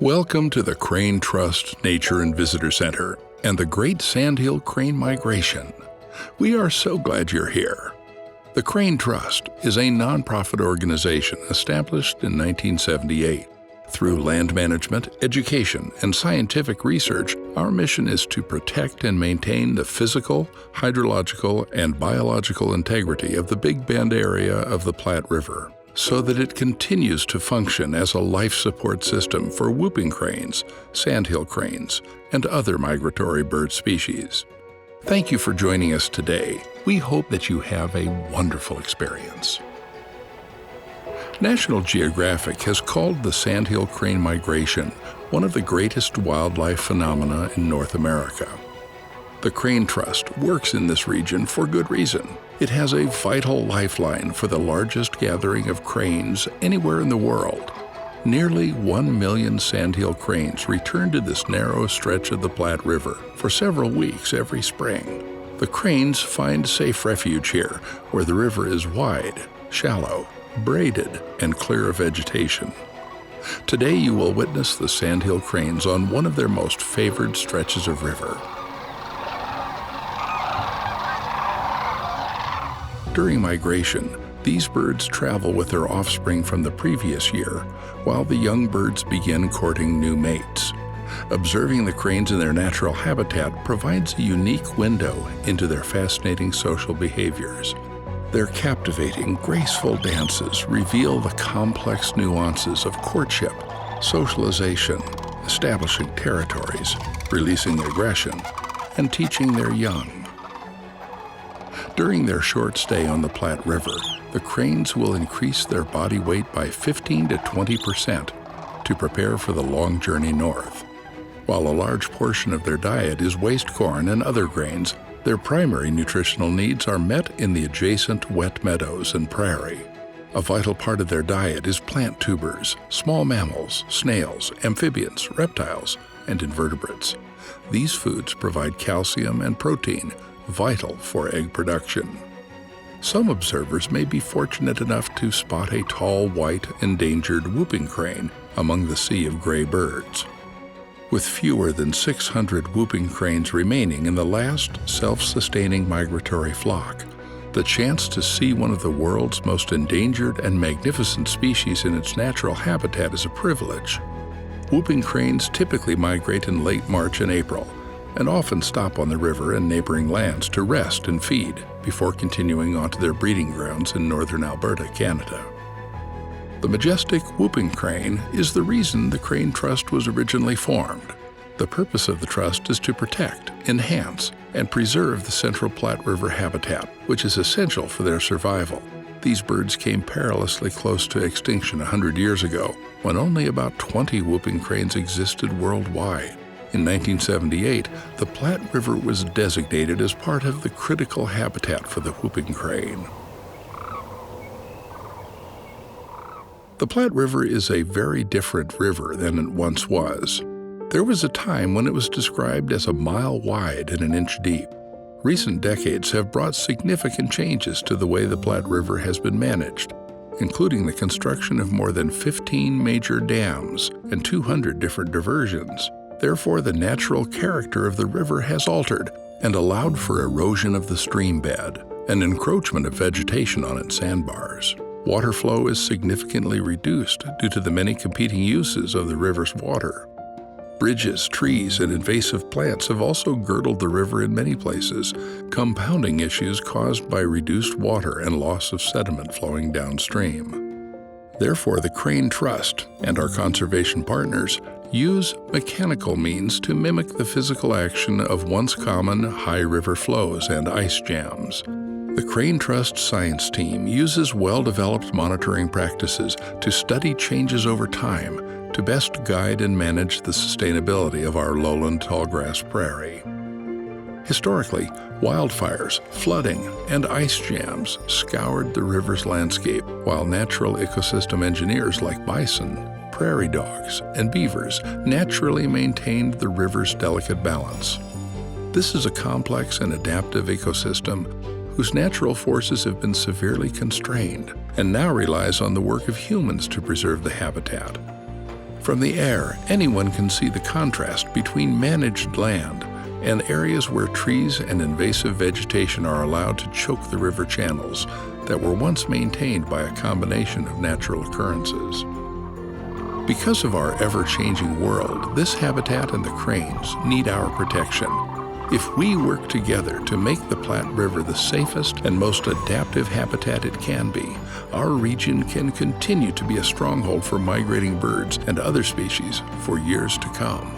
Welcome to the Crane Trust Nature and Visitor Center and the Great Sandhill Crane Migration. We are so glad you're here. The Crane Trust is a nonprofit organization established in 1978. Through land management, education, and scientific research, our mission is to protect and maintain the physical, hydrological, and biological integrity of the Big Bend area of the Platte River, so that it continues to function as a life support system for whooping cranes, sandhill cranes, and other migratory bird species. Thank you for joining us today. We hope that you have a wonderful experience. National Geographic has called the Sandhill Crane Migration one of the greatest wildlife phenomena in North America. The Crane Trust works in this region for good reason. It has a vital lifeline for the largest gathering of cranes anywhere in the world. Nearly 1 million sandhill cranes return to this narrow stretch of the Platte River for several weeks every spring. The cranes find safe refuge here, where the river is wide, shallow, braided, and clear of vegetation. Today you will witness the sandhill cranes on one of their most favored stretches of river. During migration, these birds travel with their offspring from the previous year, while the young birds begin courting new mates. Observing the cranes in their natural habitat provides a unique window into their fascinating social behaviors. Their captivating, graceful dances reveal the complex nuances of courtship, socialization, establishing territories, releasing aggression, and teaching their young. During their short stay on the Platte River, the cranes will increase their body weight by 15 to 20% to prepare for the long journey north. While a large portion of their diet is waste corn and other grains, their primary nutritional needs are met in the adjacent wet meadows and prairie. A vital part of their diet is plant tubers, small mammals, snails, amphibians, reptiles, and invertebrates. These foods provide calcium and protein, vital for egg production. Some observers may be fortunate enough to spot a tall, white, endangered whooping crane among the sea of gray birds. With fewer than 600 whooping cranes remaining in the last self-sustaining migratory flock, the chance to see one of the world's most endangered and magnificent species in its natural habitat is a privilege. Whooping cranes typically migrate in late March and April, and often stop on the river and neighboring lands to rest and feed before continuing on to their breeding grounds in northern Alberta, Canada. The majestic whooping crane is the reason the Crane Trust was originally formed. The purpose of the trust is to protect, enhance, and preserve the central Platte River habitat, which is essential for their survival. These birds came perilously close to extinction 100 years ago, when only about 20 whooping cranes existed worldwide. In 1978, the Platte River was designated as part of the critical habitat for the whooping crane. The Platte River is a very different river than it once was. There was a time when it was described as a mile wide and an inch deep. Recent decades have brought significant changes to the way the Platte River has been managed, including the construction of more than 15 major dams and 200 different diversions. Therefore, the natural character of the river has altered and allowed for erosion of the stream bed and encroachment of vegetation on its sandbars. Water flow is significantly reduced due to the many competing uses of the river's water. Bridges, trees, and invasive plants have also girdled the river in many places, compounding issues caused by reduced water and loss of sediment flowing downstream. Therefore, the Crane Trust and our conservation partners use mechanical means to mimic the physical action of once common high river flows and ice jams. The Crane Trust science team uses well-developed monitoring practices to study changes over time to best guide and manage the sustainability of our lowland tallgrass prairie. Historically, wildfires, flooding, and ice jams scoured the river's landscape, while natural ecosystem engineers like bison, prairie dogs, and beavers naturally maintained the river's delicate balance. This is a complex and adaptive ecosystem whose natural forces have been severely constrained and now relies on the work of humans to preserve the habitat. From the air, anyone can see the contrast between managed land and areas where trees and invasive vegetation are allowed to choke the river channels that were once maintained by a combination of natural occurrences. Because of our ever-changing world, this habitat and the cranes need our protection. If we work together to make the Platte River the safest and most adaptive habitat it can be, our region can continue to be a stronghold for migrating birds and other species for years to come.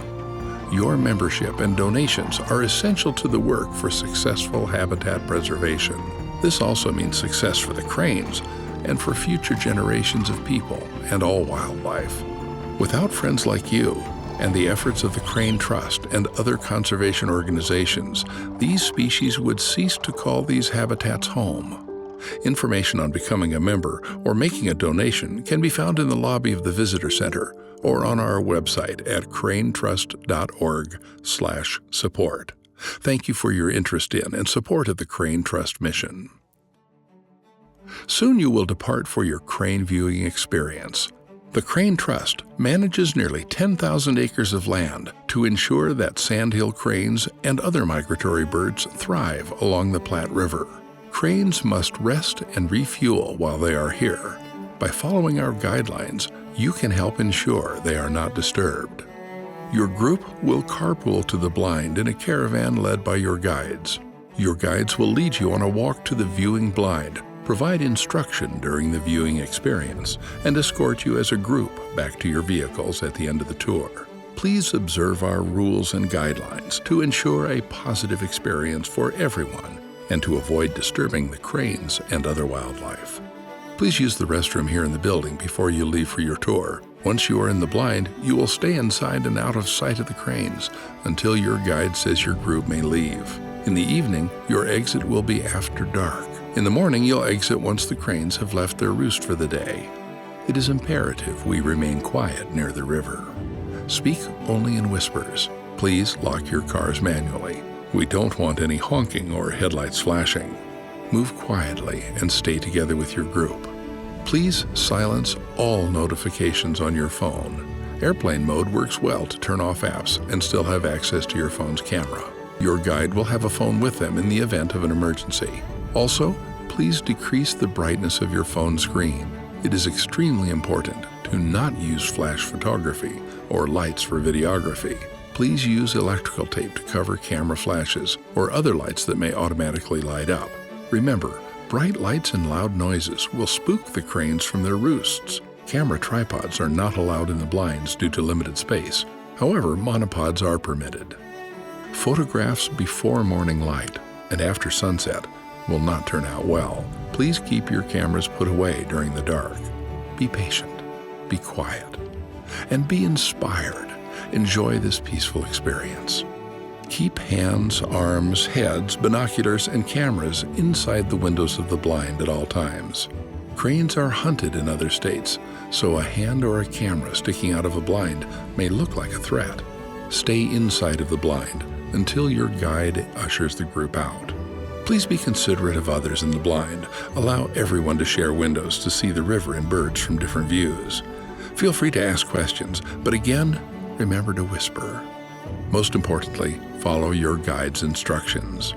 Your membership and donations are essential to the work for successful habitat preservation. This also means success for the cranes and for future generations of people and all wildlife. Without friends like you and the efforts of the Crane Trust and other conservation organizations, these species would cease to call these habitats home. Information on becoming a member or making a donation can be found in the lobby of the Visitor Center or on our website at cranetrust.org/support. Thank you for your interest in and support of the Crane Trust mission. Soon you will depart for your crane viewing experience. The Crane Trust manages nearly 10,000 acres of land to ensure that Sandhill cranes and other migratory birds thrive along the Platte River. Cranes must rest and refuel while they are here. By following our guidelines, you can help ensure they are not disturbed. Your group will carpool to the blind in a caravan led by your guides. Your guides will lead you on a walk to the viewing blind, provide instruction during the viewing experience, and escort you as a group back to your vehicles at the end of the tour. Please observe our rules and guidelines to ensure a positive experience for everyone and to avoid disturbing the cranes and other wildlife. Please use the restroom here in the building before you leave for your tour. Once you are in the blind, you will stay inside and out of sight of the cranes until your guide says your group may leave. In the evening, your exit will be after dark. In the morning, you'll exit once the cranes have left their roost for the day. It is imperative we remain quiet near the river. Speak only in whispers. Please lock your cars manually. We don't want any honking or headlights flashing. Move quietly and stay together with your group. Please silence all notifications on your phone. Airplane mode works well to turn off apps and still have access to your phone's camera. Your guide will have a phone with them in the event of an emergency. Also, please decrease the brightness of your phone screen. It is extremely important to not use flash photography or lights for videography. Please use electrical tape to cover camera flashes or other lights that may automatically light up. Remember, bright lights and loud noises will spook the cranes from their roosts. Camera tripods are not allowed in the blinds due to limited space. However, monopods are permitted. Photographs before morning light and after sunset will not turn out well. Please keep your cameras put away during the dark. Be patient, be quiet, and be inspired. Enjoy this peaceful experience. Keep hands, arms, heads, binoculars, and cameras inside the windows of the blind at all times. Cranes are hunted in other states, so a hand or a camera sticking out of a blind may look like a threat. Stay inside of the blind until your guide ushers the group out. Please be considerate of others in the blind. Allow everyone to share windows to see the river and birds from different views. Feel free to ask questions, but again, remember to whisper. Most importantly, follow your guide's instructions.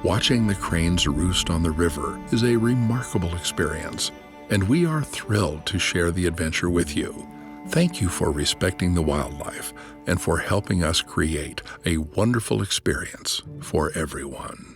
Watching the cranes roost on the river is a remarkable experience, and we are thrilled to share the adventure with you. Thank you for respecting the wildlife and for helping us create a wonderful experience for everyone.